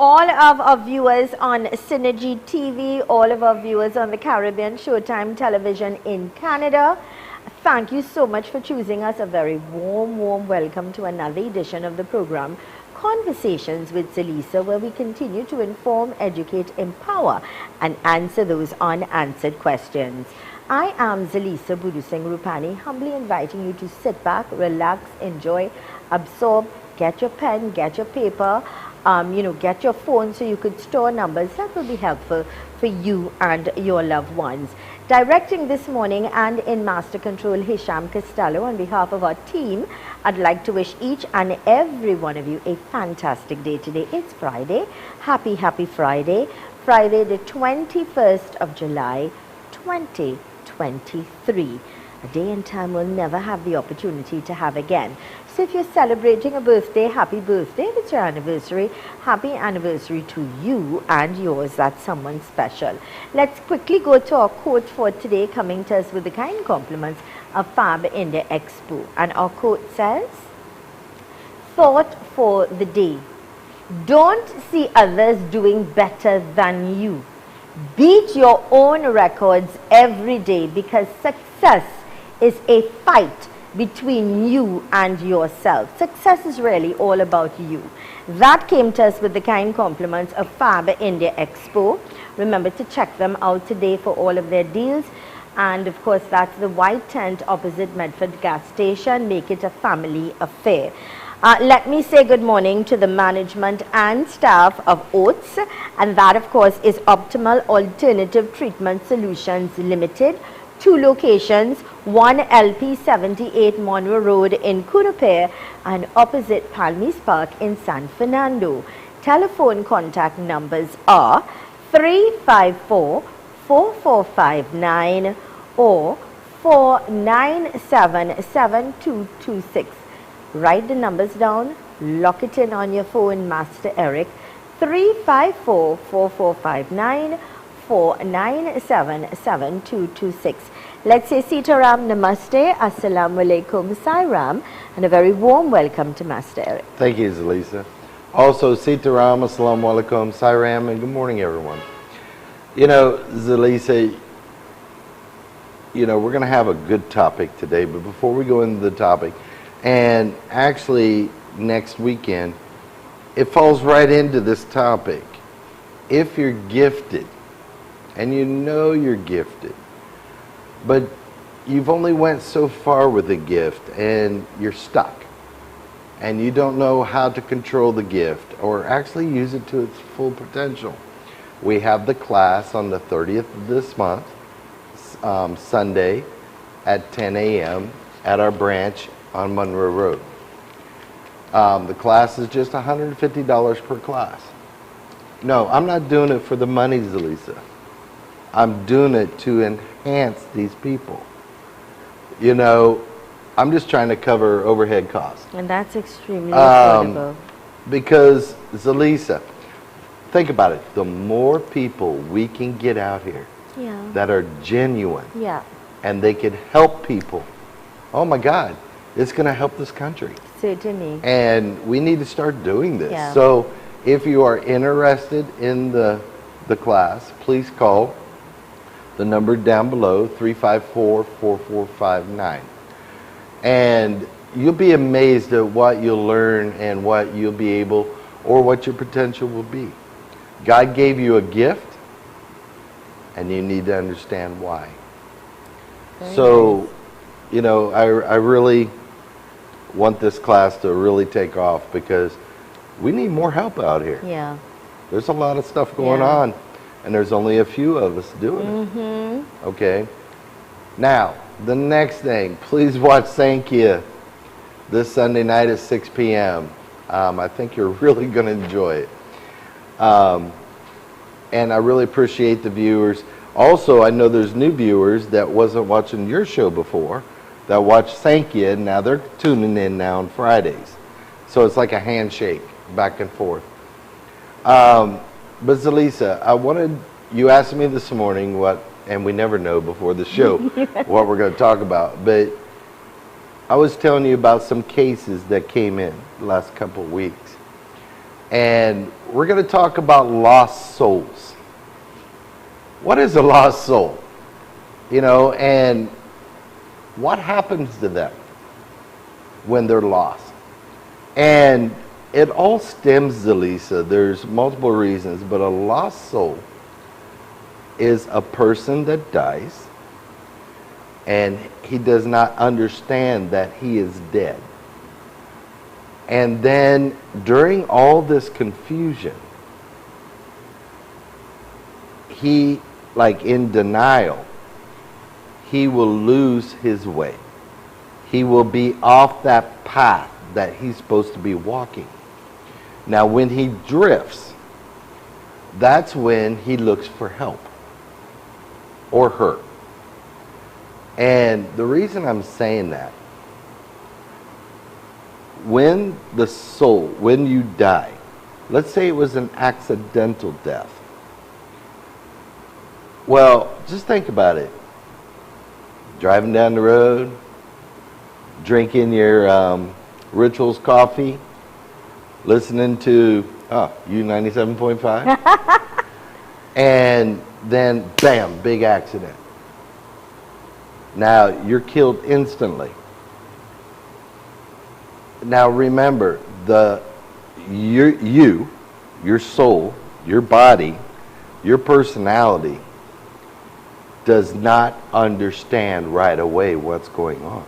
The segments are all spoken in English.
all of our viewers on Synergy TV, all of our viewers on the Caribbean Showtime Television in Canada. Thank you so much for choosing us. A very warm welcome to another edition of the program, Conversations with Zelisa, where we continue to inform, educate, empower, and answer those unanswered questions. I am Zelisa Budusing Rupani, humbly inviting you to sit back, relax, enjoy, absorb, get your pen, get your paper, get your phone so you could store numbers. That will be helpful for you and your loved ones. Directing this morning and in Master Control, Hisham Costello. On behalf of our team, I'd like to wish each and every one of you a fantastic day today. It's Friday. Happy Friday. Friday the 21st of July, 2023. A day and time we'll never have the opportunity to have again. So if you're celebrating a birthday, happy birthday. If it's your anniversary, happy anniversary to you and yours. That's someone special. Let's quickly go to our quote for today, coming to us with the kind compliments of Fab India Expo. And our quote says, thought for the day. Don't see others doing better than you. Beat your own records every day, because success is a fight between you and yourself. Success is really all about you. That came to us with the kind compliments of Fab India Expo. Remember to check them out today for all of their deals. And of course, that's the white tent opposite Medford gas station. Make it a family affair. Let me say good morning to the management and staff of OATS, and that of course is Optimal Alternative Treatment Solutions Limited. 2 locations, 1 LP 78 Monroe Road in Curupere and opposite Palmis Park in San Fernando. Telephone contact numbers are 354-4459 or 497-7226. Write the numbers down, lock it in on your phone, Master Eric. 354-4459 497-7226. Let's say Sitaram Namaste, Assalamu Alaikum, Sairam, and a very warm welcome to Master Eric. Thank you, Zelisa. Also, Sitaram, Assalamu Alaikum, Sairam, and good morning, everyone. You know, Zelisa, we're going to have a good topic today, but before we go into the topic, and actually next weekend, it falls right into this topic. If you're gifted, and you know you're gifted, but you've only went so far with the gift and you're stuck and you don't know how to control the gift or actually use it to its full potential. We have the class on the 30th of this month, Sunday at 10 a.m. at our branch on Monroe Road. The class is just $150 per class. No, I'm not doing it for the money, Zelisa. I'm doing it to enhance these people. I'm just trying to cover overhead costs. And that's extremely affordable. Because, Zelisa, think about it. The more people we can get out here that are genuine and they can help people, oh my God, it's going to help this country. Certainly. And we need to start doing this. Yeah. So if you are interested in the class, please call the number down below, 354-4459. And you'll be amazed at what you'll learn and what you'll be able, or what your potential will be. God gave you a gift, and you need to understand why. So, I really want this class to really take off, because we need more help out here. Yeah. There's a lot of stuff going on. And there's only a few of us doing it. Okay. Now, the next thing, please watch Sankhya this Sunday night at 6 p.m. I think you're really going to enjoy it. And I really appreciate the viewers. Also, I know there's new viewers that wasn't watching your show before, that watched Sankhya, and now they're tuning in now on Fridays. So it's like a handshake back and forth. But Zelisa, you asked me this morning and we never know before the show what we're going to talk about, but I was telling you about some cases that came in the last couple of weeks. And we're going to talk about lost souls. What is a lost soul? You know, and what happens to them when they're lost? And it all stems, Zelisa. There's multiple reasons, but a lost soul is a person that dies and he does not understand that he is dead. And then during all this confusion, he, like in denial, he will lose his way. He will be off that path that he's supposed to be walking. Now, when he drifts, that's when he looks for help or her. And the reason I'm saying that, when the soul, when you die, let's say it was an accidental death. Well, just think about it. Driving down the road, drinking your Rituals coffee, listening to U97.5, and then bam, big accident. Now you're killed instantly. Now remember, your soul, your body, your personality does not understand right away what's going on.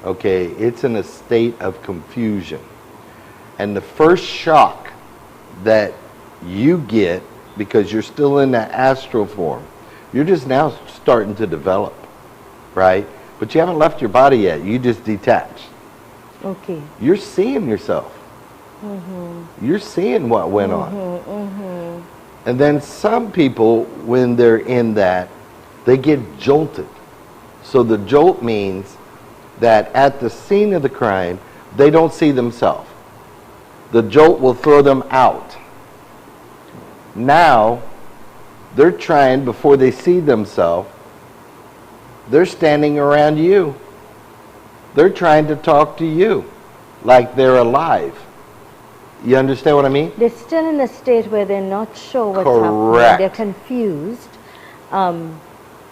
Okay, it's in a state of confusion. And the first shock that you get, because you're still in that astral form, you're just now starting to develop, right? But you haven't left your body yet. You just detached. Okay. You're seeing yourself. You're seeing what went on. And then some people, when they're in that, they get jolted. So the jolt means that at the scene of the crime, they don't see themselves. The jolt will throw them out. Now, they're trying, before they see themselves, they're standing around you. They're trying to talk to you like they're alive. You understand what I mean? They're still in a state where they're not sure what's Correct. happening. They're confused.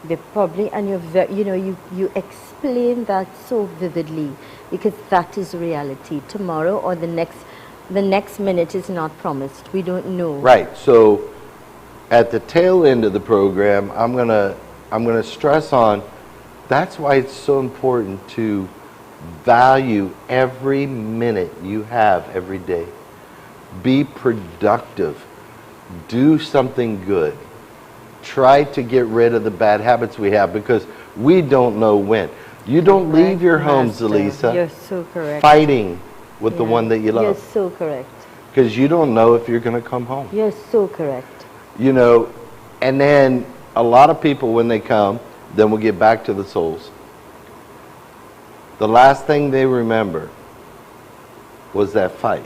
They're probably, and you explain that so vividly, because that is reality. Tomorrow or the next minute is not promised. We don't know. Right. So at the tail end of the program, I'm gonna stress on, that's why it's so important to value every minute you have every day. Be productive. Do something good. Try to get rid of the bad habits we have, because we don't know when. You don't leave your home, Zelisa, you're so correct, fighting with the one that you love. You're so correct. Because you don't know if you're going to come home. You're so correct. You know, and then a lot of people, when they come, then we'll get back to the souls. The last thing they remember was that fight,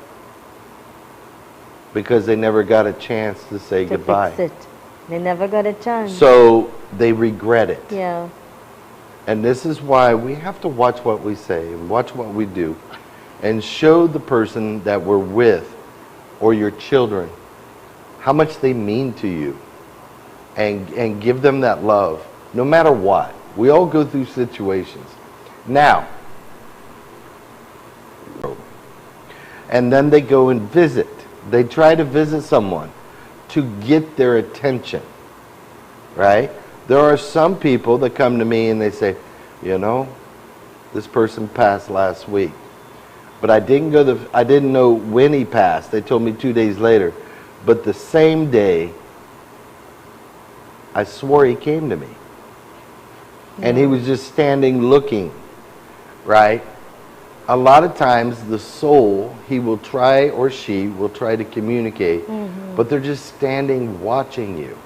because they never got a chance to say goodbye. Fix it. They never got a chance. So they regret it. Yeah. And this is why we have to watch what we say and watch what we do, and show the person that we're with, or your children, how much they mean to you, and give them that love, no matter what. We all go through situations. Now, and then they go and visit. They try to visit someone to get their attention, right? There are some people that come to me and they say, you know, this person passed last week, but I didn't know when he passed. They told me 2 days later, but the same day, I swore he came to me. And he was just standing looking, right? A lot of times the soul, he will try, or she will try to communicate, but they're just standing watching you.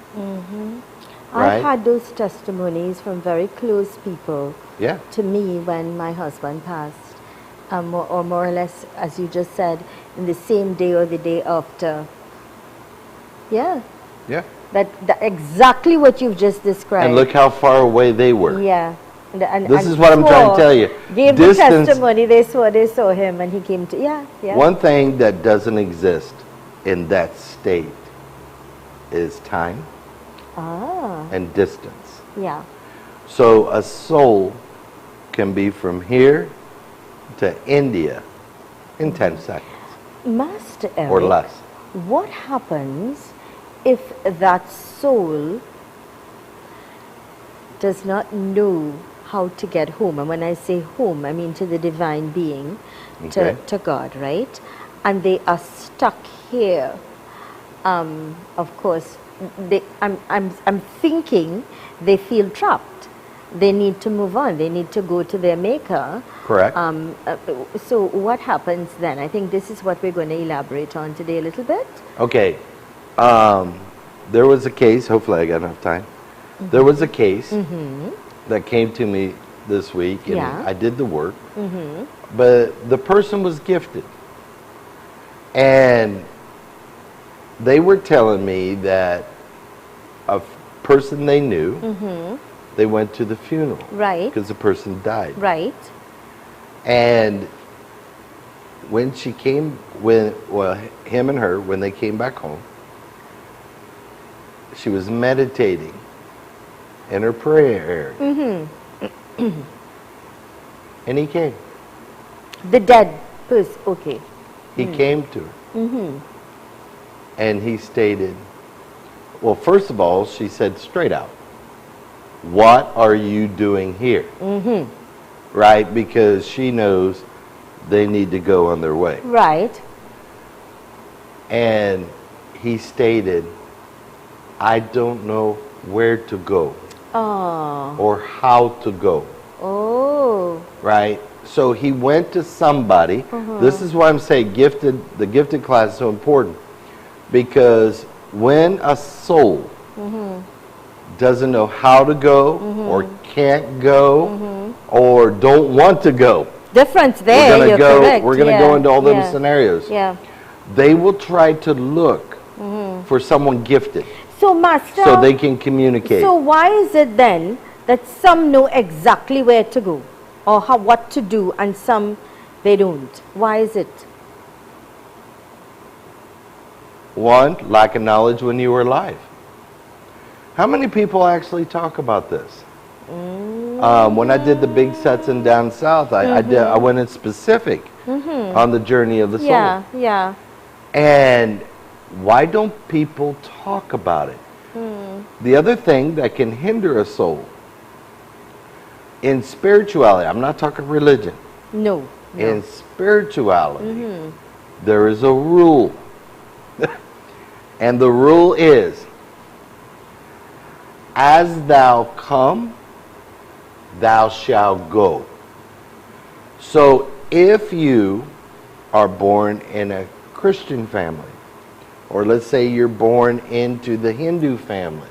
Right? I've had those testimonies from very close people to me when my husband passed, or more or less, as you just said, in the same day or the day after. Yeah. Yeah. That exactly what you've just described. And look how far away they were. Yeah. This is what I'm trying to tell you. Gave the testimony, they saw him, and he came to, yeah. One thing that doesn't exist in that state is time and distance. Yeah. So a soul can be from here to India in 10 seconds. Master Eric, or less. What happens if that soul does not know how to get home? And when I say home, I mean to the divine being, to God, right? And they are stuck here. Of course, I'm thinking they feel trapped. They need to move on. They need to go to their maker. Correct. So what happens then? I think this is what we're going to elaborate on today a little bit. Okay. There was a case, hopefully I got enough time. There was a case that came to me this week, and I did the work. But the person was gifted. And they were telling me that a person they knew, they went to the funeral. Right. Because the person died. Right. And when she came, him and her, when they came back home, she was meditating in her prayer area. And he came. The dead person, okay. He came to her. And he stated, well, first of all, she said straight out, what are you doing here? Right? Because she knows they need to go on their way. Right. And he stated, I don't know where to go. Or how to go. Oh. Right? So he went to somebody. This is why I'm saying the gifted class is so important. Because when a soul doesn't know how to go, or can't go, or don't want to go, difference there. You're correct. We're going to go into all those scenarios. Yeah. They will try to look for someone gifted. So, Master, so they can communicate. So why is it then that some know exactly where to go or what to do, and some they don't? Why is it? One, lack of knowledge when you were alive. How many people actually talk about this? When I did the big sets in down south, I went in specific on the journey of the soul. Yeah. And why don't people talk about it? The other thing that can hinder a soul in spirituality, I'm not talking religion. No. In spirituality, there is a rule. And the rule is, as thou come, thou shalt go. So if you are born in a Christian family, or let's say you're born into the Hindu family,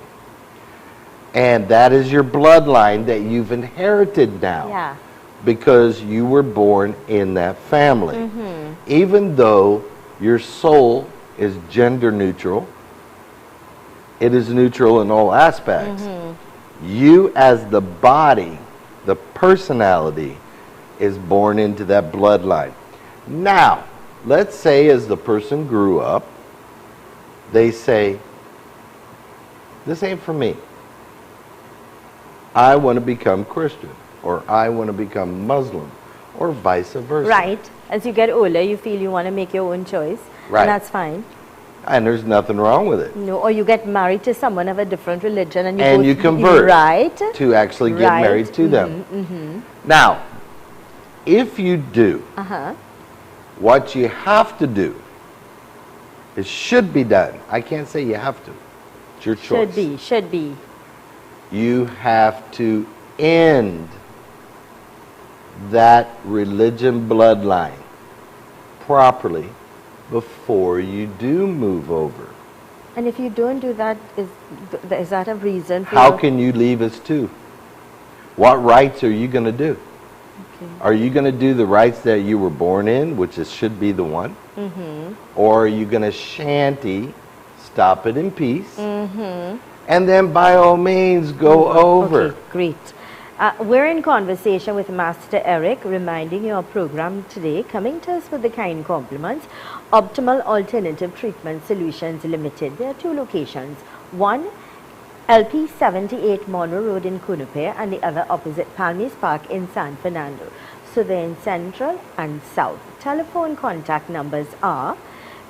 and that is your bloodline that you've inherited now, because you were born in that family. Even though your soul is gender neutral, it is neutral in all aspects. You as the body, the personality, is born into that bloodline. Now, let's say as the person grew up, they say, this ain't for me. I want to become Christian, or I want to become Muslim, or vice versa. Right. As you get older, you feel you want to make your own choice. Right. And that's fine. And there's nothing wrong with it. No, or you get married to someone of a different religion, and you convert right to actually get married to them. Now, if you do, what you have to do, it should be done. I can't say you have to. It's your choice. Should be. You have to end that religion bloodline properly before you do move over. And if you don't do that, is that a reason for... How can you leave us too? What rights are you going to do? Okay. Are you going to do the rights that you were born in, which should be the one? Or are you going to shanty, stop it in peace, and then by all means go over? Okay, great. We're in conversation with Master Eric, reminding you our program today, coming to us with the kind compliments, Optimal Alternative Treatment Solutions Limited. There are two locations. One, LP 78 Monroe Road in Kunupe, and the other opposite Palmies Park in San Fernando. So they're in Central and South. Telephone contact numbers are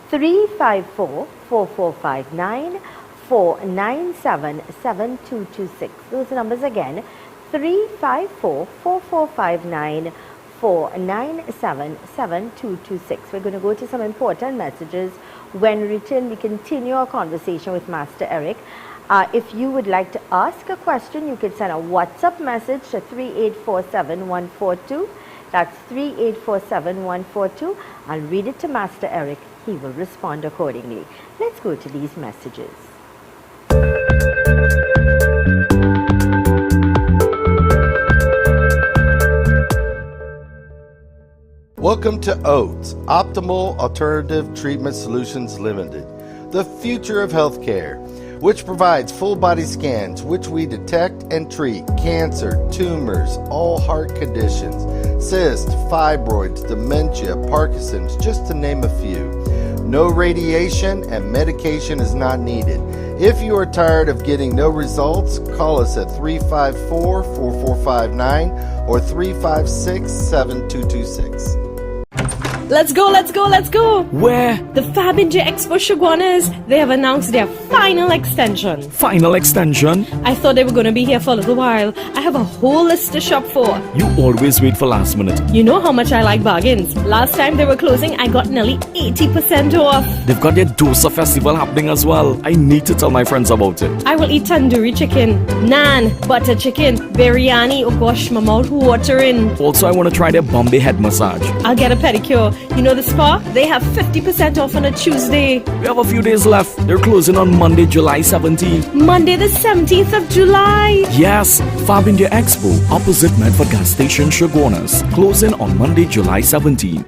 354-4459, 497-7226. Those numbers again, 354-4459, 497-7226. We're going to go to some important messages. When returned, we continue our conversation with Master Eric. If you would like to ask a question, you could send a WhatsApp message to 3847142. That's 3847142. I'll read it to Master Eric. He will respond accordingly. Let's go to these messages. Welcome to OATS, Optimal Alternative Treatment Solutions Limited, the future of healthcare, which provides full body scans, which we detect and treat cancer, tumors, all heart conditions, cysts, fibroids, dementia, Parkinson's, just to name a few. No radiation and medication is not needed. If you are tired of getting no results, call us at 354-4459 or 356-7226. Let's go, let's go, let's go! Where? The Fab India Expo Chaguanas, they have announced their final extension. Final extension? I thought they were going to be here for a little while. I have a whole list to shop for. You always wait for last minute. You know how much I like bargains. Last time they were closing, I got nearly 80% off. They've got their Dosa festival happening as well. I need to tell my friends about it. I will eat tandoori chicken, naan, butter chicken, biryani. Oh gosh, my mouth watering. Also, I want to try their Bombay head massage. I'll get a pedicure. You know the spa? They have 50% off on a Tuesday. We have a few days left. They're closing on Monday, July 17th. Monday the 17th of July. Yes, Fab India Expo, opposite Medford Gas Station, Chaguanas. Closing on Monday, July 17th.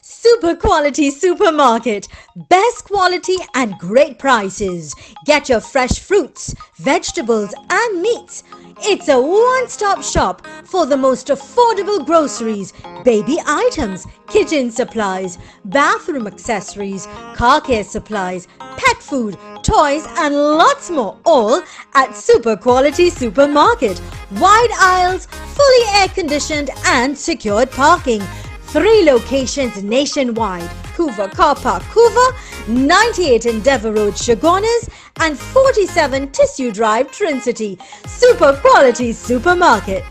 Super quality supermarket. Best quality and great prices. Get your fresh fruits, vegetables and meats. It's a one-stop shop for the most affordable groceries, baby items, kitchen supplies, bathroom accessories, car care supplies, pet food, toys and lots more, all at Super Quality Supermarket. Wide aisles, fully air-conditioned and secured parking. 3 locations nationwide: Hoover Car Park, Hoover, 98 Endeavour Road, Chaguanas, and 47 Tissue Drive, Trin-City. Super Quality Supermarket.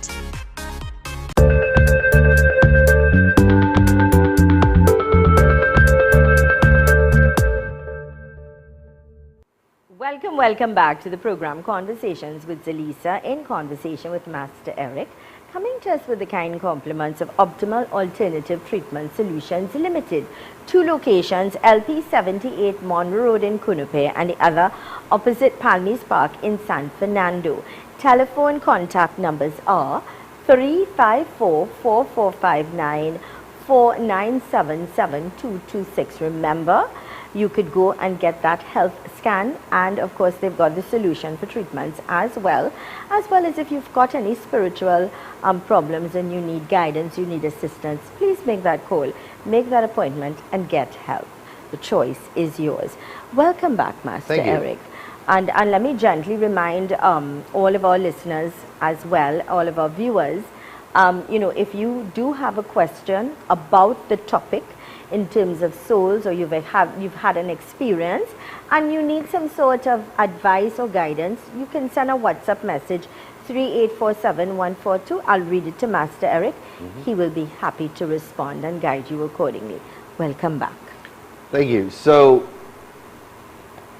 Welcome back to the program Conversations with Zelisa, in conversation with Master Eric, coming to us with the kind compliments of Optimal Alternative Treatment Solutions Limited. 2 locations, LP 78 Monroe Road in Kunupe, and the other opposite Palmies Park in San Fernando. Telephone contact numbers are 354-4459, 497-7226. Remember, you could go and get that health scan, and of course they've got the solution for treatments as well as if you've got any spiritual problems and you need guidance, you need assistance, please make that call, make that appointment and get help. The choice is yours. Welcome back, Master Eric. And let me gently remind all of our listeners as well, all of our viewers, if you do have a question about the topic in terms of souls, or you've had an experience and you need some sort of advice or guidance, you can send a WhatsApp message 3847142. I'll read it to Master Eric. He will be happy to respond and guide you accordingly. Welcome back. Thank you. So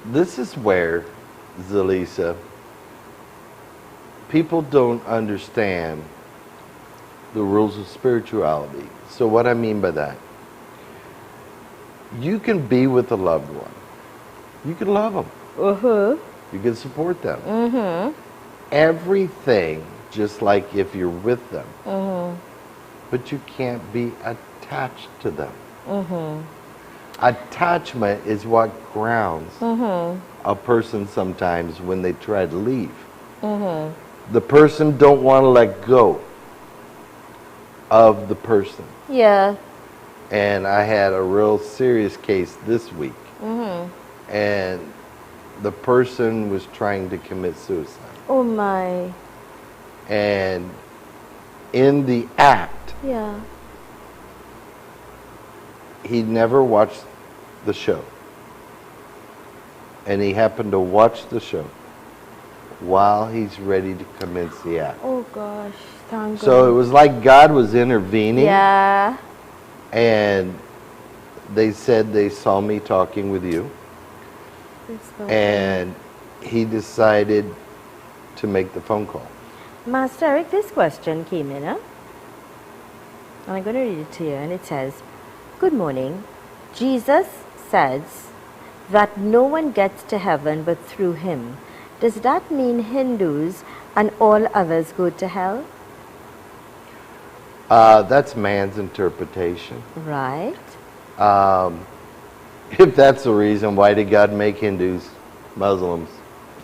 this is where, Zelisa, people don't understand the rules of spirituality. So what I mean by that, you can be with a loved one. You can love them. You can support them. Everything, just like if you're with them. But you can't be attached to them. Attachment is what grounds a person sometimes when they try to leave. the person don't want to let go of the person. Yeah. And I had a real serious case this week. And the person was trying to commit suicide. Oh my. And in the act, Yeah. he never watched the show. And he happened to watch the show while he's ready to commence the act. Oh gosh. Thank So it God. was like God was intervening. Yeah. And they said they saw me talking with you. It's so And he decided to make the phone call. Master Eric, this question came in, huh? And I'm going to read it to you, and it says, Good morning. Jesus says that no one gets to heaven but through him. Does that mean Hindus and all others go to hell? That's man's interpretation. Right. If that's the reason, why did God make Hindus Muslims?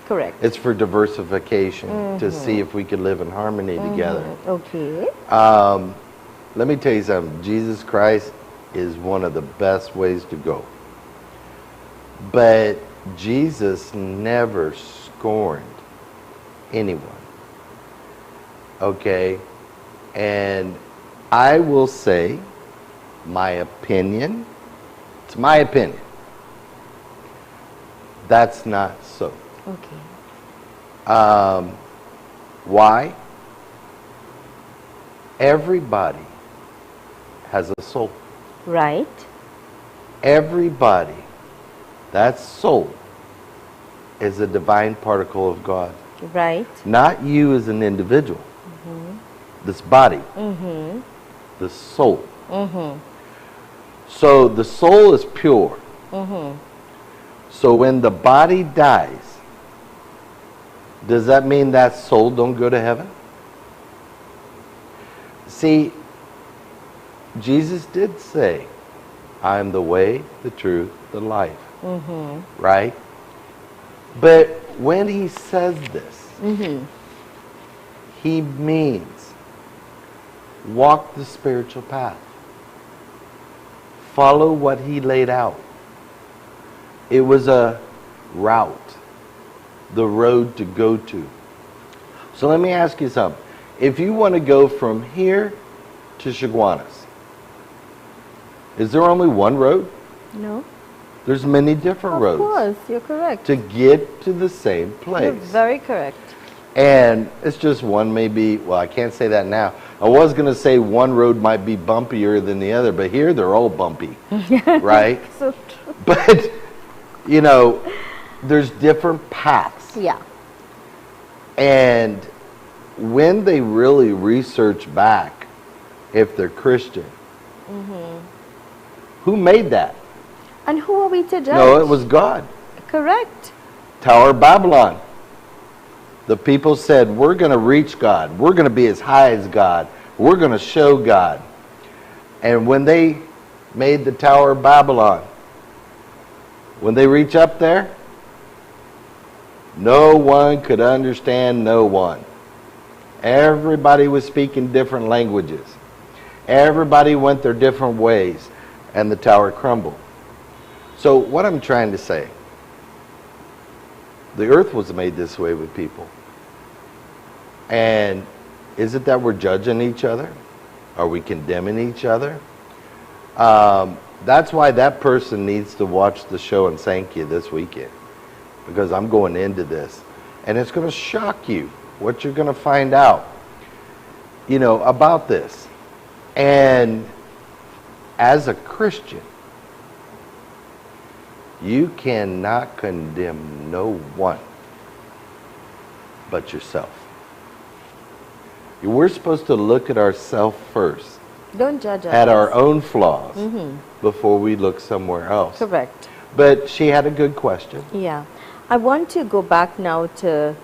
Correct. It's for diversification, to see if we could live in harmony together. Okay. Let me tell you something. Jesus Christ is one of the best ways to go. But Jesus never scorned anyone. Okay? And I will say my opinion. It's my opinion. That's not so. Okay. Why? Everybody has a soul. Right. Everybody, that soul, is a divine particle of God. Right. Not you as an individual. This body. The soul. So the soul is pure. So when the body dies, does that mean that soul don't go to heaven? See, Jesus did say, I am the way, the truth, the life. Right? But when he says this, he means walk the spiritual path. Follow what he laid out. It was a route, the road to go to. So let me ask you something. If you want to go from here to Chaguanas, is there only one road? No. There's many different roads Of course, you're correct. to get to the same place. You're very correct. And it's just one maybe, well, I can't say that now. I was going to say one road might be bumpier than the other, but here they're all bumpy, right? So true. But, you know, there's different paths. Yeah. And when they really research back, if they're Christian, who made that? And who are we to judge? No, it was God. Correct. Tower of Babylon. The people said, we're going to reach God. We're going to be as high as God. We're going to show God. And when they made the Tower of Babylon, when they reach up there, no one could understand no one. Everybody was speaking different languages. Everybody went their different ways, and the tower crumbled. So what I'm trying to say, the earth was made this way with people. And is it that we're judging each other? Are we condemning each other? That's why that person needs to watch the show in Sankya this weekend. Because I'm going into this. And it's going to shock you what you're going to find out, you know, about this. And as a Christian, you cannot condemn no one but yourself. We're supposed to look at ourselves first, Don't judge us. at our own flaws, before we look somewhere else. Correct. But she had a good question. Yeah. I want to go back now to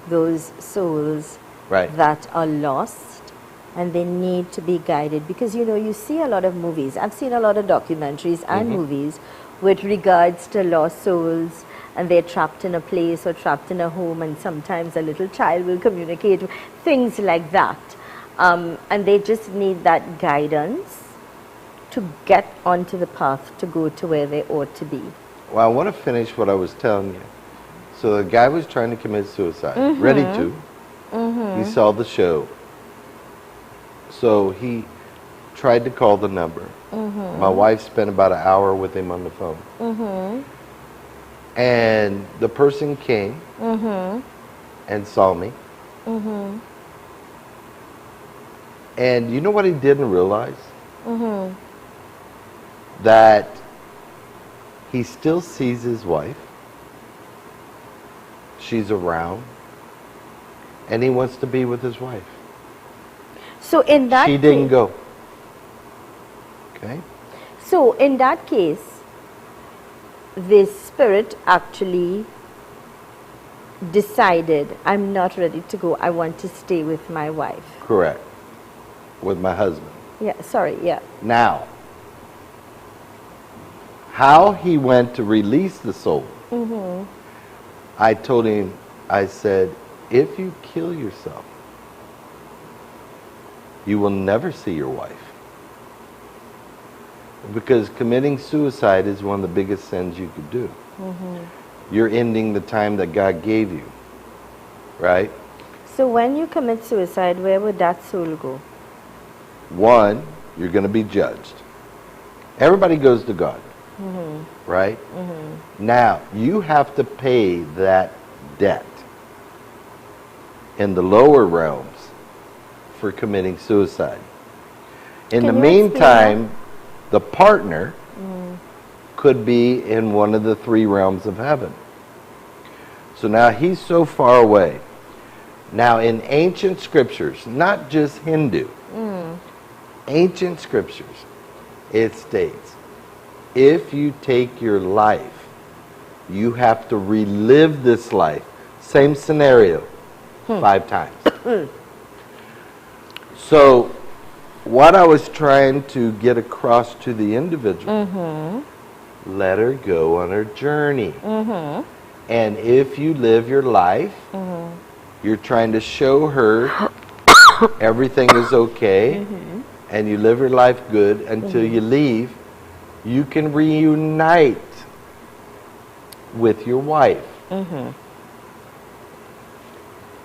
those souls Right. that are lost and they need to be guided, because you know you see a lot of movies. I've seen a lot of documentaries and movies with regards to lost souls and they're trapped in a place or trapped in a home, and sometimes a little child will communicate, things like that. And they just need that guidance to get onto the path to go to where they ought to be. Well, I want to finish what I was telling you. So the guy was trying to commit suicide, ready to. He saw the show. So he tried to call the number. My wife spent about an hour with him on the phone. And the person came and saw me. And you know what he didn't realize? That he still sees his wife. She's around. And he wants to be with his wife. So in that She didn't go. Okay? So in that case, the spirit actually decided, I'm not ready to go, I want to stay with my wife. Correct. With my husband. Yeah, sorry, yeah. Now, how he went to release the soul, I told him, I said, if you kill yourself, you will never see your wife. Because committing suicide is one of the biggest sins you could do. You're ending the time that God gave you, right? So when you commit suicide, where would that soul go? One, you're going to be judged. Everybody goes to God, right? Now, you have to pay that debt in the lower realms for committing suicide. In the Can you explain meantime, the partner could be in one of the 3 realms of heaven. So now he's so far away. Now in ancient scriptures, not just Hindu, ancient scriptures, it states, if you take your life, you have to relive this life. Same scenario, 5 times. So what I was trying to get across to the individual, let her go on her journey. And if you live your life, you're trying to show her everything is okay, and you live your life good until you leave, you can reunite with your wife.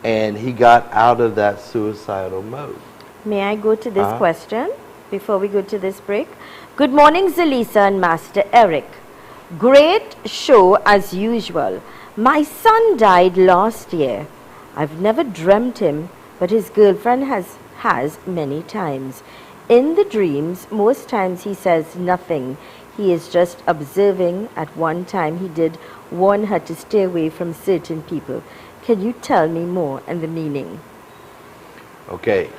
And he got out of that suicidal mode. May I go to this question before we go to this break? Good morning, Zelisa and Master Eric. Great show as usual. My son died last year. I've never dreamt him, but his girlfriend has many times. In the dreams, most times he says nothing. He is just observing. At one time he did warn her to stay away from certain people. Can you tell me more and the meaning? Okay.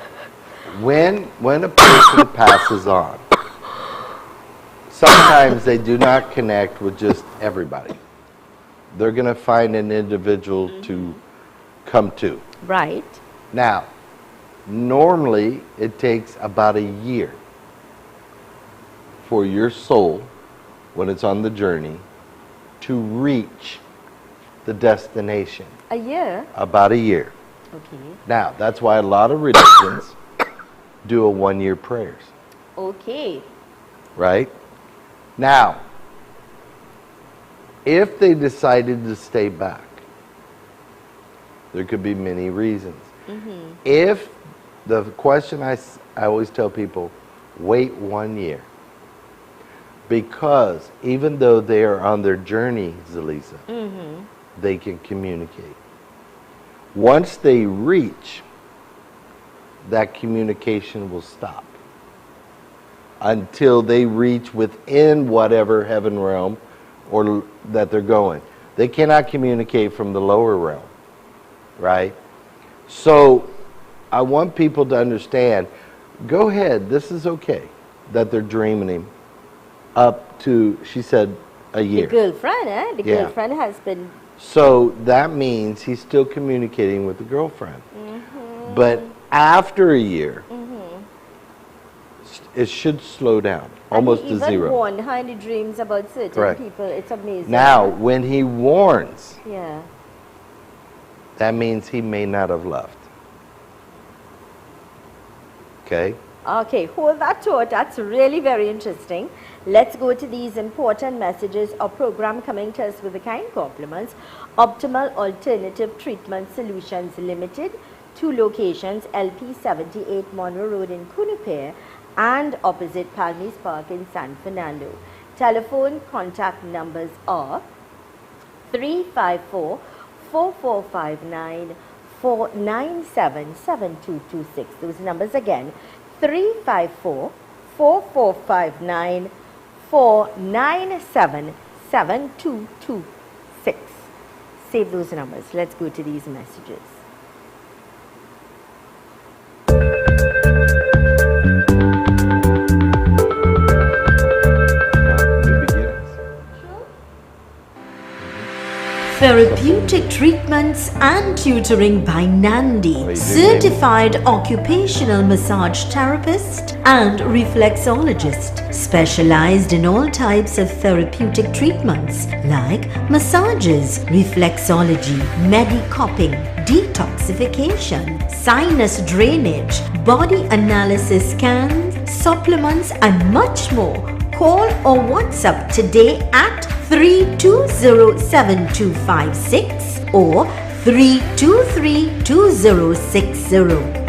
When a person passes on, sometimes they do not connect with just everybody. They're going to find an individual to come to. Right. Now, normally it takes about a year for your soul, when it's on the journey, to reach the destination. A year? About a year. Okay. Now, that's why a lot of religions do a 1-year prayers. Okay. Right? Now, if they decided to stay back, there could be many reasons. If the question I always tell people, wait 1 year. Because even though they are on their journey, Zelisa, they can communicate. Once they reach, that communication will stop until they reach within whatever heaven realm or that they're going. They cannot communicate from the lower realm, right? So I want people to understand, go ahead, this is okay, that they're dreaming him up to, she said, a year. The girlfriend, eh? The Yeah. girlfriend has been... So that means he's still communicating with the girlfriend. But after a year, it should slow down And almost he to even zero. warned how he dreams about certain Correct. people. It's amazing. Now, when he warns, Yeah. that means he may not have left. Okay? Okay, hold that thought. That's really very interesting. Let's go to these important messages. Our program coming to us with the kind compliments. Optimal Alternative Treatment Solutions Limited. 2 locations, LP 78 Monroe Road in Kunupir and opposite Palmies Park in San Fernando. Telephone contact numbers are 354 4459 497 7226. Those numbers again, 354 4459 497 7226. Save those numbers. Let's go to these messages. New beginnings. Therapeutic treatments and tutoring by Nandi, certified occupational massage therapist and reflexologist, specialized in all types of therapeutic treatments like massages, reflexology, medicopping, detoxification, sinus drainage, body analysis scans, supplements and much more. Call or WhatsApp today at 3207256 or 3232060.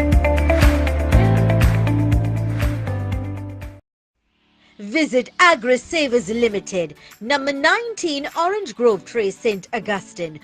Visit Agri Savers Limited, number 19 Orange Grove Trace, St. Augustine,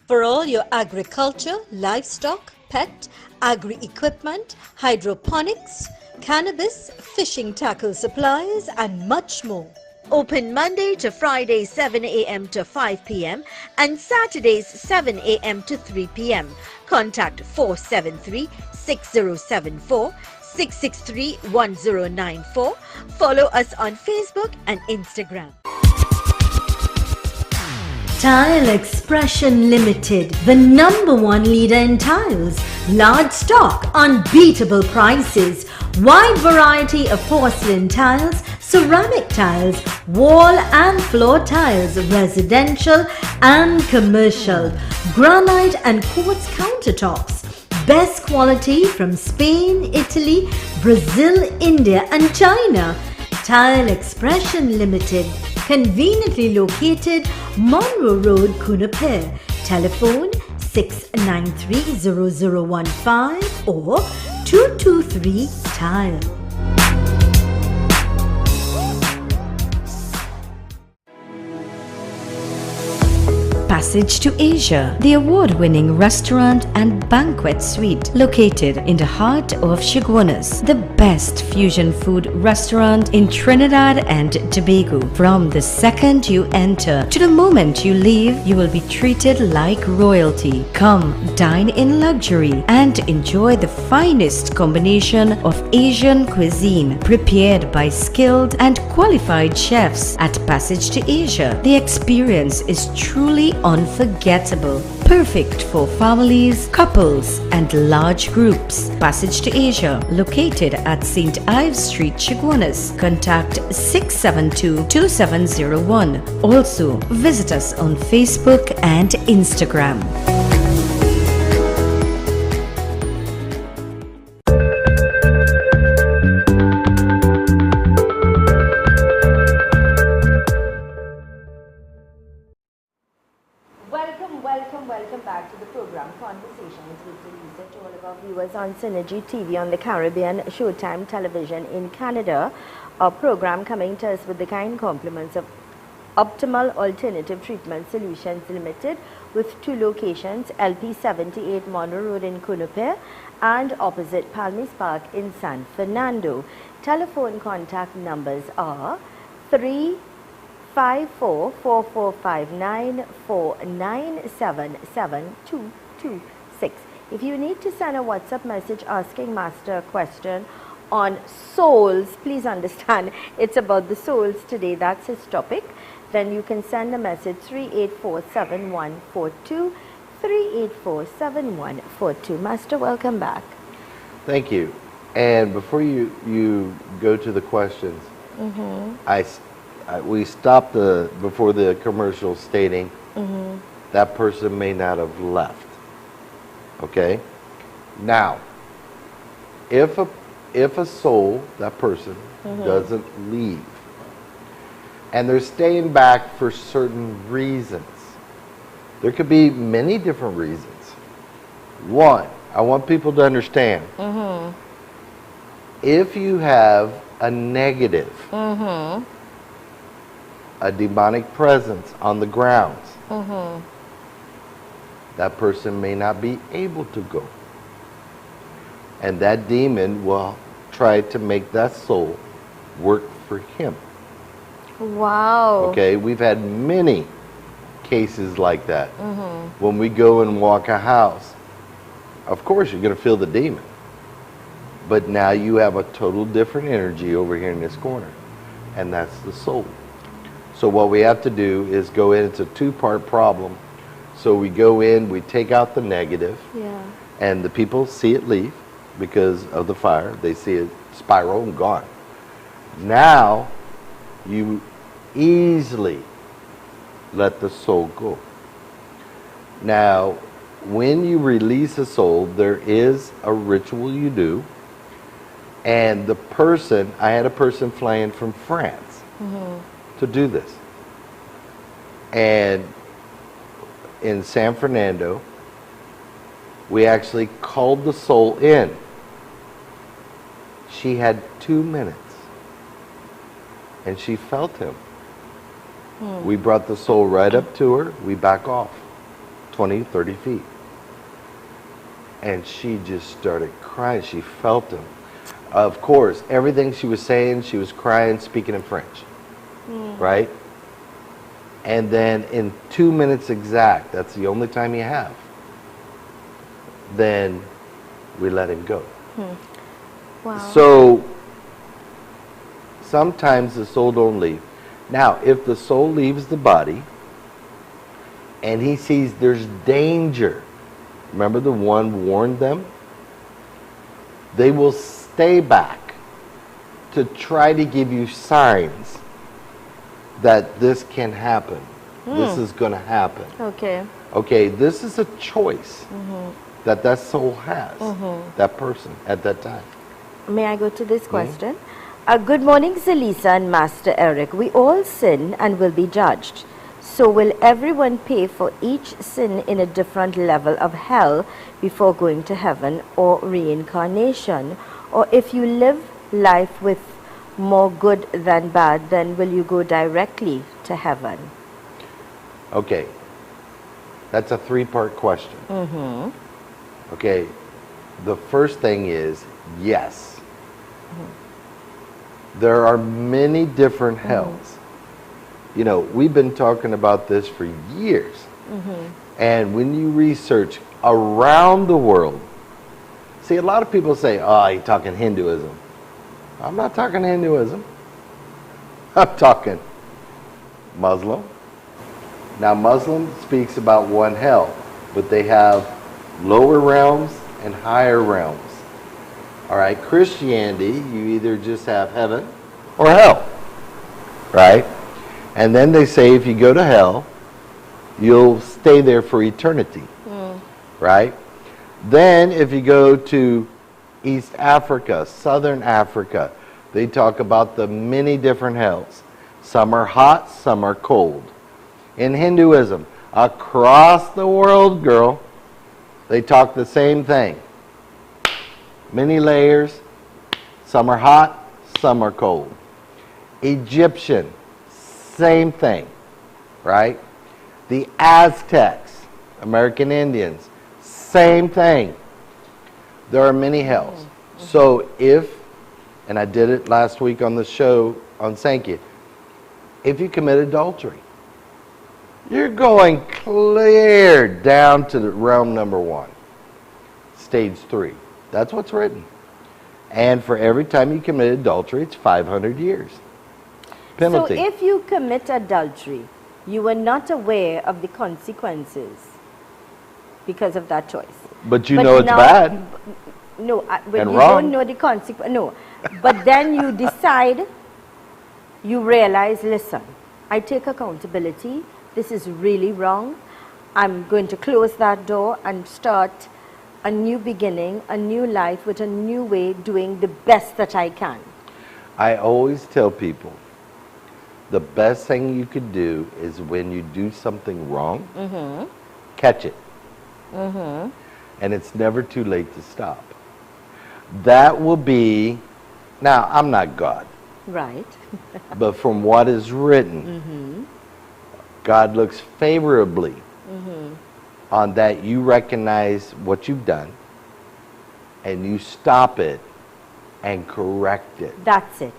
for all your agriculture, livestock, pet, agri-equipment, hydroponics, cannabis, fishing tackle supplies and much more. Open Monday to Friday 7 a.m. to 5 p.m. and Saturdays 7 a.m. to 3 p.m. Contact 473-6074, 663-1094. Follow us on Facebook and Instagram. Tile Expression Limited, the #1 leader in tiles. Large stock, unbeatable prices, wide variety of porcelain tiles, ceramic tiles, wall and floor tiles, residential and commercial, granite and quartz countertops. Best quality from Spain, Italy, Brazil, India and China. Tile Expression Limited, conveniently located Monroe Road, Kunupir. Telephone 693-0015 or 223-TILE. Passage to Asia, the award-winning restaurant and banquet suite located in the heart of Chaguanas, the best fusion food restaurant in Trinidad and Tobago. From the second you enter to the moment you leave, you will be treated like royalty. Come dine in luxury and enjoy the finest combination of Asian cuisine prepared by skilled and qualified chefs at Passage to Asia. The experience is truly unforgettable, perfect for families, couples and large groups. Passage to Asia, located at St. Ives Street, Chaguanas. Contact 672-2701. Also visit us on Facebook and Instagram. Welcome back to the program Conversations with Zelisa, to all of our viewers on Synergy TV on the Caribbean, Showtime Television in Canada. Our program coming to us with the kind compliments of Optimal Alternative Treatment Solutions Limited, with 2 locations, LP 78 Monroe Road in Kunupir and opposite Palmies Park in San Fernando. Telephone contact numbers are 354-4459-497-7226. If you need to send a WhatsApp message asking Master a question on souls, please understand it's about the souls today, that's his topic, then you can send a message 384-7142, 384-7142. Master, welcome back. Thank you. And before you go to the questions, we stopped before the commercial stating that person may not have left. Okay? Now, if a soul, that person, doesn't leave, and they're staying back for certain reasons, there could be many different reasons. One, I want people to understand, if you have a negative, a demonic presence on the grounds, that person may not be able to go. And that demon will try to make that soul work for him. Wow. Okay, we've had many cases like that. When we go and walk a house, of course you're going to feel the demon. But now you have a total different energy over here in this corner. And that's the soul. So what we have to do is go in. It's a two-part problem. So we go in, we take out the negative. Yeah. And the people see it leave because of the fire. They see it spiral and gone. Now you easily let the soul go. Now, when you release a soul, there is a ritual you do. And the person, I had a person flying from France to do this. And in San Fernando, we actually called the soul in. She had 2 minutes. And she felt him. We brought the soul right up to her. We back off 20, 30 feet. And she just started crying. She felt him. Of course, everything she was saying, she was crying, speaking in French. Right? And then in 2 minutes exact, that's the only time you have, then we let him go. Wow. So sometimes the soul don't leave. Now, if the soul leaves the body and he sees there's danger, remember the one warned them? They will stay back to try to give you signs that this can happen. This is going to happen. Okay. Okay, this is a choice that soul has, that person at that time. May I go to this question? Good morning, Zelisa and Master Eric. We all sin and will be judged. So will everyone pay for each sin in a different level of hell before going to heaven or reincarnation? Or if you live life with more good than bad, then will you go directly to heaven? Okay, that's a three-part question. Okay, the first thing is yes. There are many different hells. You know, we've been talking about this for years. And when you research around the world, see, a lot of people say, oh, you're talking Hinduism. I'm not talking Hinduism. I'm talking Muslim. Now, Muslim speaks about one hell, but they have lower realms and higher realms. All right, Christianity, you either just have heaven or hell, right? And then they say if you go to hell, you'll stay there for eternity, right? Then if you go to East Africa, Southern Africa, they talk about the many different hells. Some are hot, some are cold. In Hinduism, across the world, girl, they talk the same thing. Many layers, some are hot, some are cold. Egyptian, same thing, right? The Aztecs, American Indians, same thing. There are many hells. So if, and I did it last week on the show on Sankey, if you commit adultery, you're going clear down to the realm number 1, stage 3. That's what's written. And for every time you commit adultery, it's 500 years. Penalty. So if you commit adultery, you were not aware of the consequences because of that choice. But you know it's bad. No, when And you wrong. don't know the consequence, no. But then you decide, you realize, listen, I take accountability. This is really wrong. I'm going to close that door and start a new beginning, a new life with a new way, doing the best that I can. I always tell people, the best thing you could do is when you do something wrong, catch it. And it's never too late to stop. That will be, now I'm not God, Right. but from what is written, God looks favorably on that you recognize what you've done and you stop it and correct it. That's it.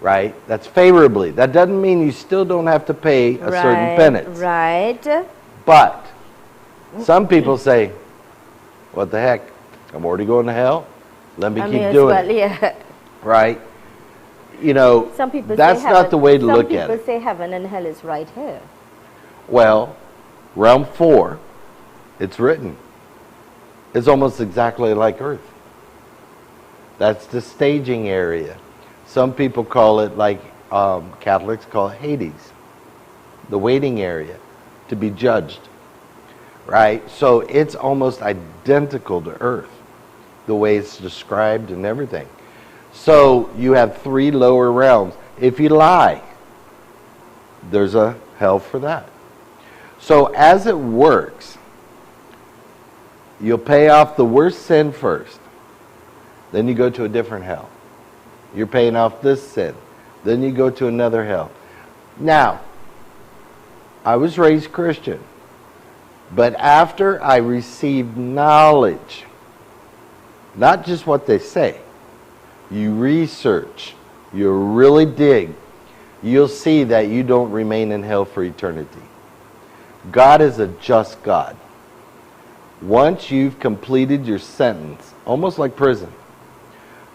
Right? That's favorably. That doesn't mean you still don't have to pay a certain penance. Right. But some people say, what the heck? I'm already going to hell. Let me keep doing it. Yeah. Right? You know, Some people that's say not heaven, the way to look at Some it. people say heaven and hell is right here. Well, realm 4, it's written. It's almost exactly like earth. That's the staging area. Some people call it, like Catholics call it Hades, the waiting area to be judged. Right? So it's almost identical to earth, the way it's described and everything. So you have 3 lower realms. If you lie, there's a hell for that. So as it works, you'll pay off the worst sin first. Then you go to a different hell. You're paying off this sin. Then you go to another hell. Now, I was raised Christian. But after I received knowledge, not just what they say, you research, you really dig, you'll see that you don't remain in hell for eternity. God is a just God. Once you've completed your sentence, almost like prison,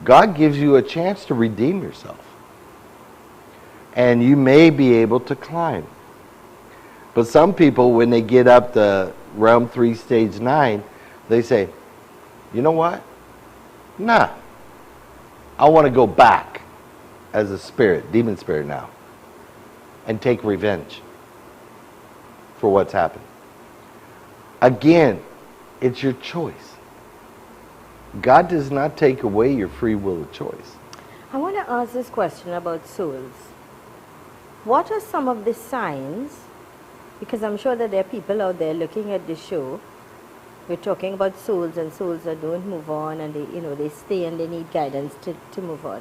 God gives you a chance to redeem yourself. And you may be able to climb. But some people, when they get up to realm 3, stage 9, they say, you know what? Nah. I want to go back as a spirit, demon spirit now, and take revenge for what's happened. Again, it's your choice. God does not take away your free will of choice. I want to ask this question about souls. What are some of the signs? Because I'm sure that there are people out there looking at this show. We're talking about souls and souls that don't move on, and they stay and they need guidance to move on.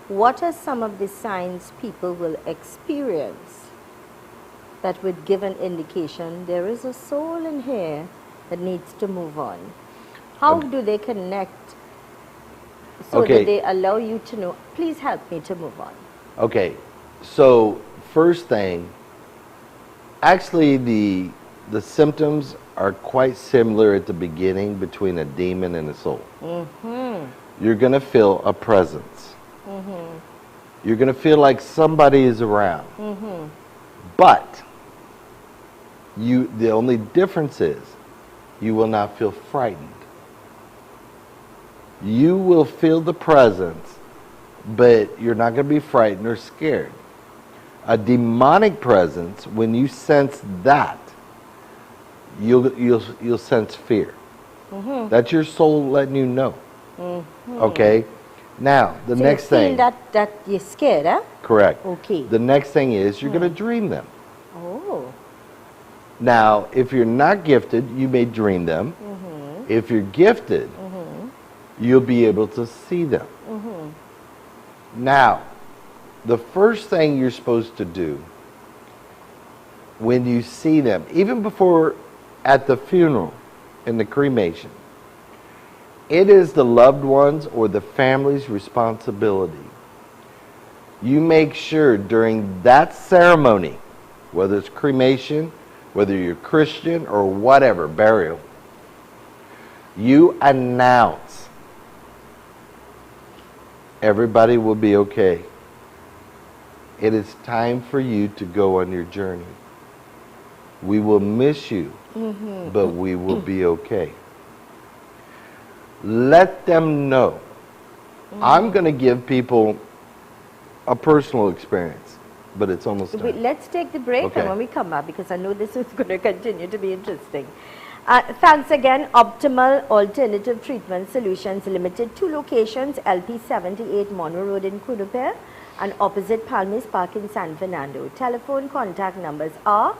What are some of the signs people will experience that would give an indication there is a soul in here that needs to move on? How do they connect so that they allow you to know, please help me to move on? Okay, so first thing, actually the symptoms are quite similar at the beginning between a demon and a soul. You're going to feel a presence. You're going to feel like somebody is around. But the only difference is you will not feel frightened. You will feel the presence, but you're not going to be frightened or scared. A demonic presence, when you sense that, you'll sense fear. That's your soul letting you know. Okay? Now, the So next you feel thing. that you're scared, huh? Correct. Okay. The next thing is you're going to dream them. Oh. Now, if you're not gifted, you may dream them. If you're gifted, you'll be able to see them. Now, the first thing you're supposed to do when you see them, even before at the funeral and the cremation, it is the loved ones or the family's responsibility. You make sure during that ceremony, whether it's cremation, whether you're Christian or whatever, burial, you announce everybody will be okay. It is time for you to go on your journey. We will miss you, but we will be okay. let them know. I'm going to give people a personal experience, but it's almost done. Let's take the break, Okay. and when we come back, because I know this is going to continue to be interesting. Thanks again, Optimal Alternative Treatment Solutions Limited, 2 locations, LP 78 Monroe Road in Kunupe and opposite Palmis Park in San Fernando. Telephone contact numbers are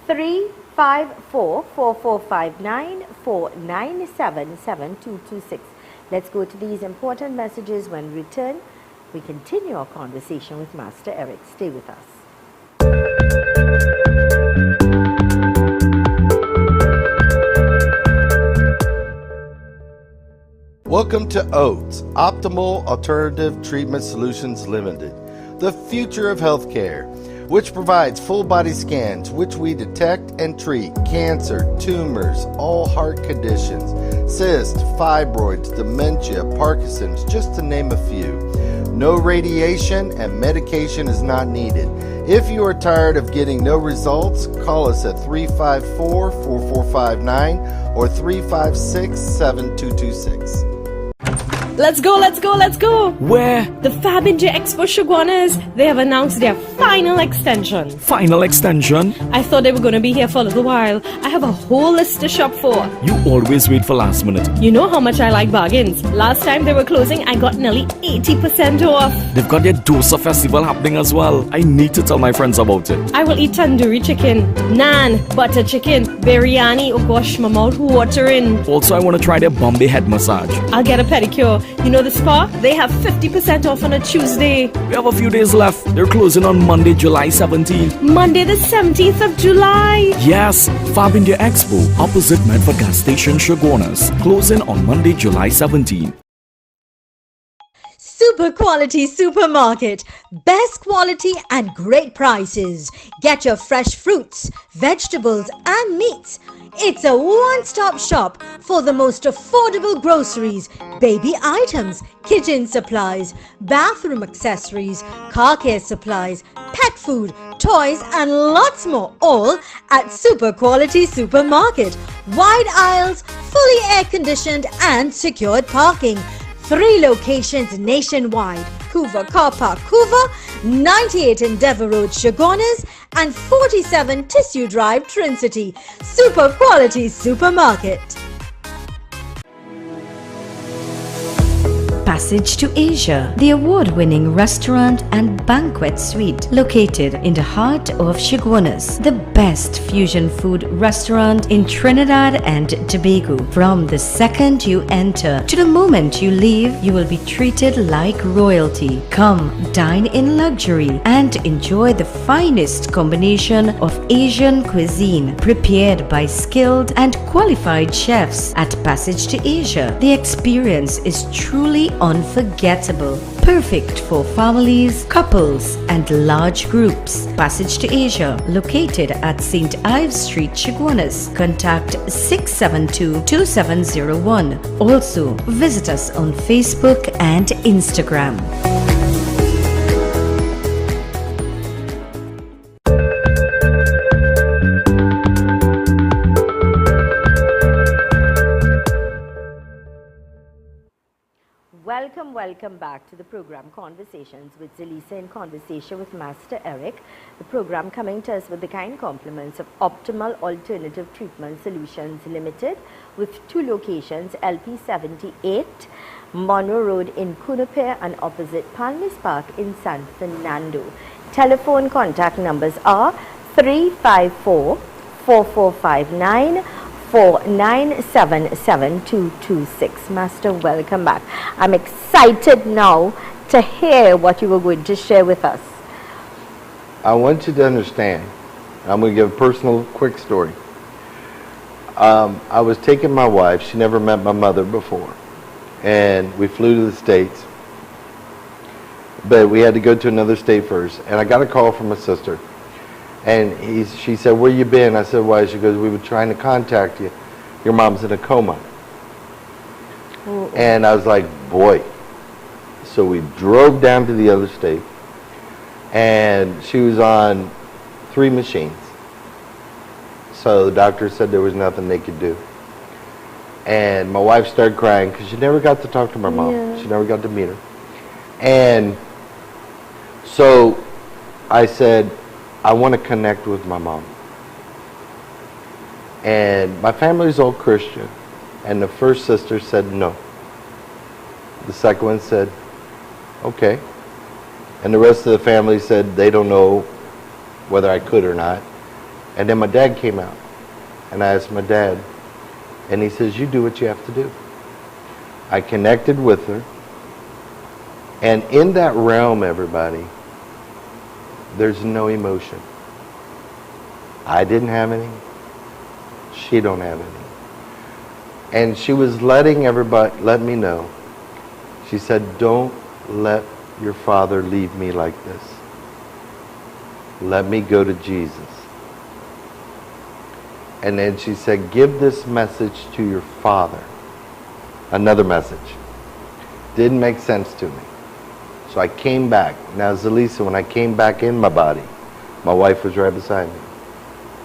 354-4459-497-7226. Let's go to these important messages. When we return, we continue our conversation with Master Eric. Stay with us. Welcome to OATS, Optimal Alternative Treatment Solutions Limited, the future of healthcare, which provides full body scans, which we detect and treat cancer, tumors, all heart conditions, cysts, fibroids, dementia, Parkinson's, just to name a few. No radiation and medication is not needed. If you are tired of getting no results, call us at 354-4459 or 356-7226. Let's go, let's go, let's go! Where? The Fab India Expo Shaguanas, they have announced their final extension. Final extension? I thought they were going to be here for a little while. I have a whole list to shop for. You always wait for last minute. You know how much I like bargains. Last time they were closing, I got nearly 80% off. They've got their Dosa festival happening as well. I need to tell my friends about it. I will eat tandoori chicken, naan, butter chicken, biryani. Oh gosh, my mouth watering. Also, I want to try their Bombay head massage. I'll get a pedicure. You know the spa? They have 50% off on a Tuesday. We have a few days left. They're closing on Monday, July 17th. Monday the 17th of July. Yes, Fab India Expo, opposite Medford Gas Station, Shaguanas. Closing on Monday, July 17th. Super quality supermarket. Best quality and great prices. Get your fresh fruits, vegetables and meats. It's a one-stop shop for the most affordable groceries, baby items, kitchen supplies, bathroom accessories, car care supplies, pet food, toys and lots more, all at Super Quality Supermarket. Wide aisles, fully air-conditioned and secured parking. 3 locations nationwide: Hoover Car Park, Hoover, 98 Endeavour Road, Shaguanas, and 47 Tissue Drive, Trincity. Super Quality Supermarket. Passage to Asia, the award-winning restaurant and banquet suite located in the heart of Shaguanas, the best fusion food restaurant in Trinidad and Tobago. From the second you enter to the moment you leave, you will be treated like royalty. Come dine in luxury and enjoy the finest combination of Asian cuisine prepared by skilled and qualified chefs. At Passage to Asia, the experience is truly unforgettable. Perfect for families, couples, and large groups. Passage to Asia, located at St. Ives Street, Shaguanas. Contact 672-2701. Also, visit us on Facebook and Instagram. Welcome back to the program Conversations with Zelisa, in conversation with Master Eric. The program coming to us with the kind compliments of Optimal Alternative Treatment Solutions Limited, with 2 locations, LP 78 Monroe Road in Kunupe and opposite Palmis Park in San Fernando. Telephone contact numbers are 354-4459 497-7226. Master, welcome back. I'm excited now to hear what you were going to share with us. I want you to understand, I'm going to give a personal quick story. I was taking my wife, she never met my mother before, and we flew to the States, but we had to go to another state first, and I got a call from my sister. And she said, "Where you been?" I said, "Why?" She goes, "We were trying to contact you. Your mom's in a coma." Oh. And I was like, boy. So we drove down to the other state, and she was on 3 machines. So the doctor said there was nothing they could do. And my wife started crying because she never got to talk to my mom. Yeah. She never got to meet her. And so I said, I want to connect with my mom. And my family's all Christian. And the first sister said no. The second one said, okay. And the rest of the family said they don't know whether I could or not. And then my dad came out. And I asked my dad. And he says, you do what you have to do. I connected with her. And in that realm, everybody, there's no emotion. I didn't have any. She don't have any. And she was letting everybody, let me know. She said, don't let your father leave me like this. Let me go to Jesus. And then she said, give this message to your father. Another message. Didn't make sense to me. So I came back. Now, Zelisa, when I came back in my body, my wife was right beside me.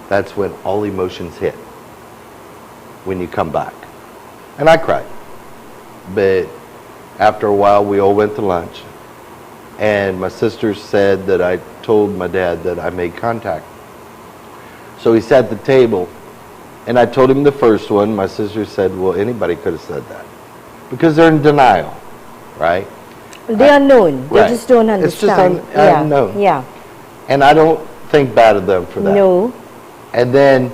That's when all emotions hit. When you come back. And I cried. But after a while, we all went to lunch. And my sister said that I told my dad that I made contact. So he sat at the table. And I told him the first one. My sister said, well, anybody could have said that. Because they're in denial. Right? They are known. They Right. just don't understand. It's just unknown. Yeah. And I don't think bad of them for that. No. And then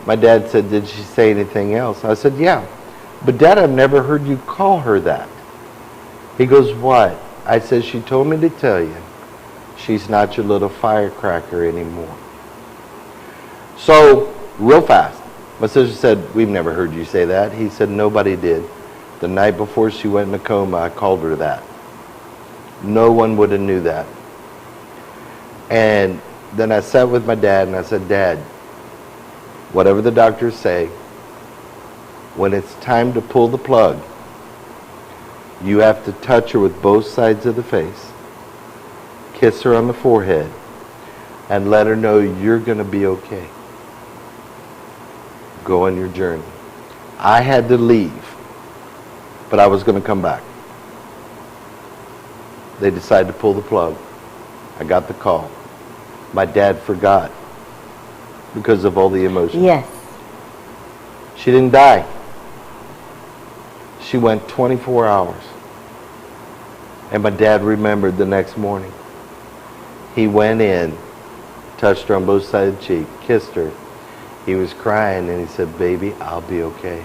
my dad said, did she say anything else? I said, yeah. But Dad, I've never heard you call her that. He goes, what? I said, she told me to tell you she's not your little firecracker anymore. So, real fast, my sister said, we've never heard you say that. He said, nobody did. The night before she went in a coma, I called her that. No one would have knew that. And then I sat with my dad and I said, Dad, whatever the doctors say, when it's time to pull the plug, you have to touch her with both sides of the face, kiss her on the forehead, and let her know you're going to be okay. Go on your journey. I had to leave, but I was going to come back. They decided to pull the plug. I got the call. My dad forgot because of all the emotions. Yes. She didn't die. She went 24 hours. And my dad remembered the next morning. He went in, touched her on both sides of the cheek, kissed her. He was crying and he said, baby, I'll be okay.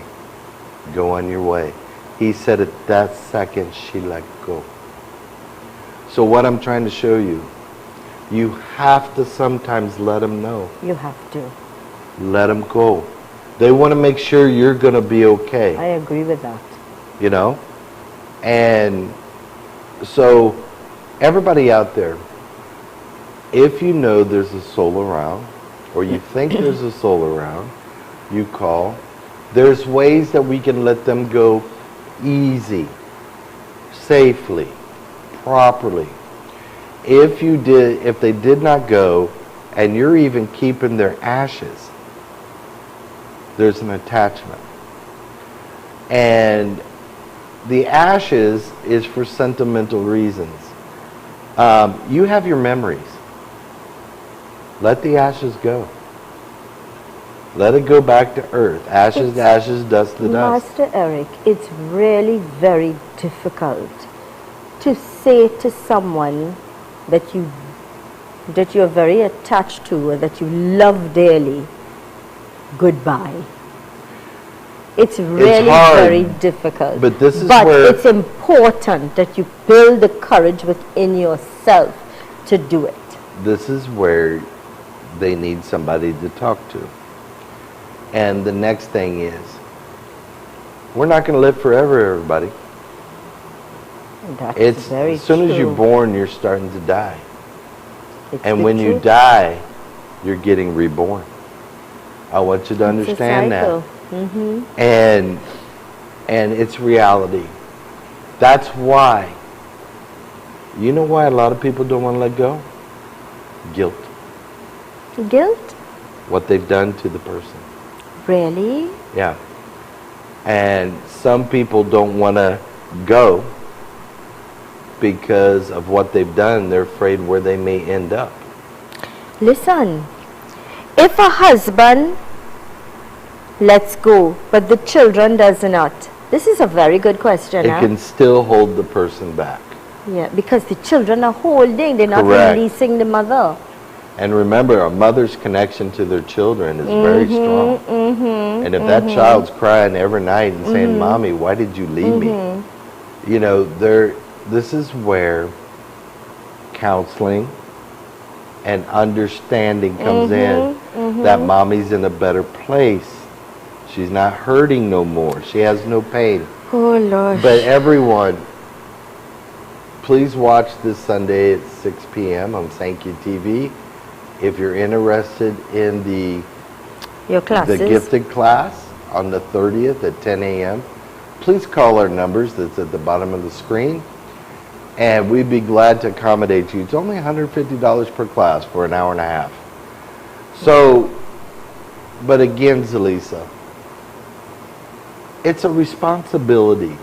Go on your way. He said at that second she let go. So what I'm trying to show you, you have to sometimes let them know. You have to. Let them go. They want to make sure you're going to be okay. I agree with that. You know? And so everybody out there, if you know there's a soul around, or you think there's a soul around, you call. There's ways that we can let them go easy, safely, properly. If they did not go, and you're even keeping their ashes, there's an attachment. And the ashes is for sentimental reasons. You have your memories. Let the ashes go. Let it go back to earth. Ashes to ashes, dust to dust. Master Eric, it's really very difficult to say to someone that you're very attached to or that you love dearly, goodbye. It's really hard, very difficult. but this is but where- it's important that you build the courage within yourself to do it. This is where they need somebody to talk to. And the next thing is, we're not going to live forever, everybody. That's It's very as soon as you're true. born, you're starting to die. It's And the when you truth. die, you're getting reborn. I want you to It's a understand that. cycle. Mm-hmm. And it's reality. That's why. You know why a lot of people don't want to let go? Guilt. Guilt? What they've done to the person. Really? Yeah. And some people don't want to go because of what they've done. They're afraid where they may end up. Listen, if a husband lets go, but the children does not, this is a very good question. It can still hold the person back. Yeah, because the children are holding, they're not Correct. releasing the mother. And remember, a mother's connection to their children is very strong. And if that child's crying every night and saying, Mommy, why did you leave me? You know, this is where counseling and understanding comes in. That mommy's in a better place. She's not hurting no more. She has no pain. Oh, Lord. But everyone, please watch this Sunday at 6 p.m. on Sankey TV. If you're interested in Your classes. the gifted class on the 30th at 10 a.m., please call our numbers that's at the bottom of the screen, and we'd be glad to accommodate you. It's only $150 per class for an hour and a half. So, but again, Zelisa, it's a responsibility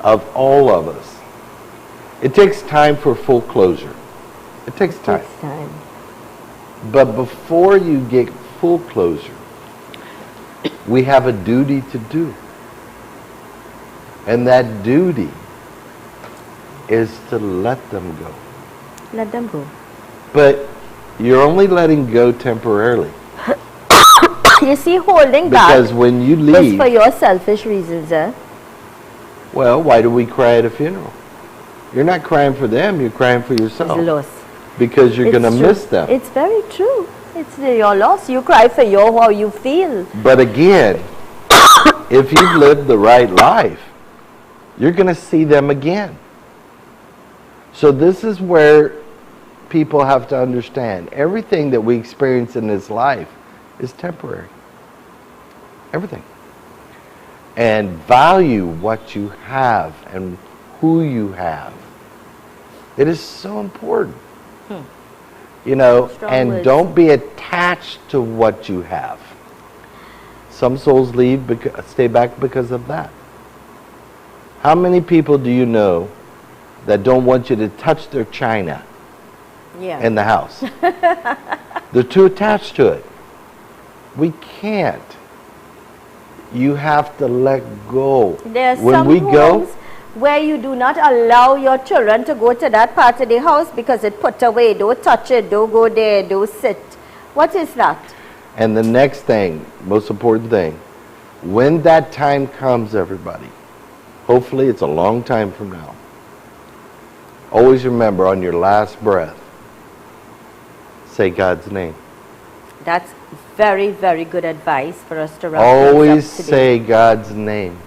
of all of us. It takes time for full closure. It takes time. Takes time. But before you get full closure, we have a duty to do. And that duty is to let them go. Let them go. But you're only letting go temporarily. You see, holding Because back when you is leave, for your selfish reasons, eh? well, why do we cry at a funeral? You're not crying for them, you're crying for yourself. It's loss. Because you're going to true. miss them. It's very true. It's your loss. You cry for how you feel. But again, if you've lived the right life, you're going to see them again. So this is where people have to understand. Everything that we experience in this life is temporary. Everything. And value what you have and who you have. It is so important. You know, Strong and words. don't be attached to what you have. Some souls leave, stay back because of that. How many people do you know that don't want you to touch their china in the house? They're too attached to it. We can't. You have to let go. There are When some we go, homes where you do not allow your children to go to that part of the house because it's put away. Don't touch it. Don't go there. Don't sit. What is that? and the next thing, most important thing, when that time comes, everybody, hopefully it's a long time from now, always remember on your last breath, say God's name. That's very, very good advice for us to wrap Always things up say today. God's name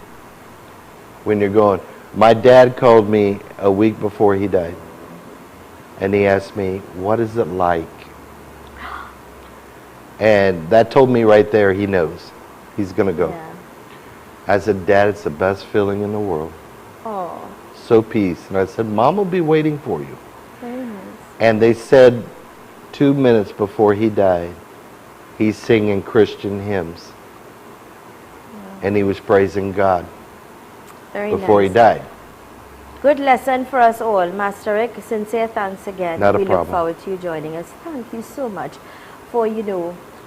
when you're going. My dad called me a week before he died, and he asked me, what is it like? And that told me right there he knows he's going to go. Yeah. I said, Dad, it's the best feeling in the world. Oh, So peace. And I said, Mom will be waiting for you. very nice. And they said 2 minutes before he died, he's singing Christian hymns. And he was praising God Very before nice. he died. Good lesson for us all. Master Rick, sincere thanks again. Not a we problem. look forward to you joining us. Thank you so much for,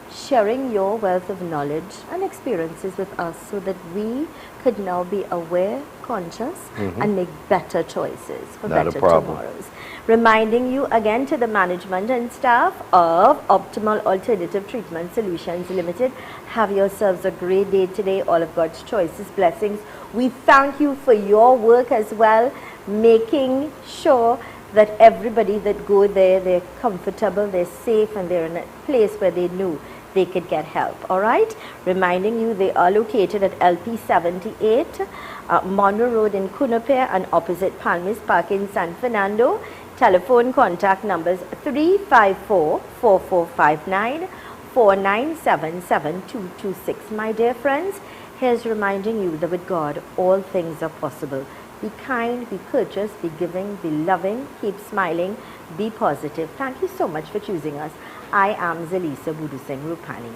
sharing your wealth of knowledge and experiences with us so that we could now be aware, conscious, and make better choices for Not a better problem. tomorrows. Reminding you again to the management and staff of Optimal Alternative Treatment Solutions Limited. Have yourselves a great day today. All of God's choices, blessings. We thank you for your work as well, making sure that everybody that go there, they're comfortable, they're safe, and they're in a place where they knew they could get help. All right? Reminding you they are located at LP 78, Monroe Road in Kunape and opposite Palmis Park in San Fernando. Telephone contact numbers 354-4459, 497-7226. My dear friends, here's reminding you that with God, all things are possible. Be kind, be courteous, be giving, be loving, keep smiling, be positive. Thank you so much for choosing us. I am Zelisa Budu Singh Rupani.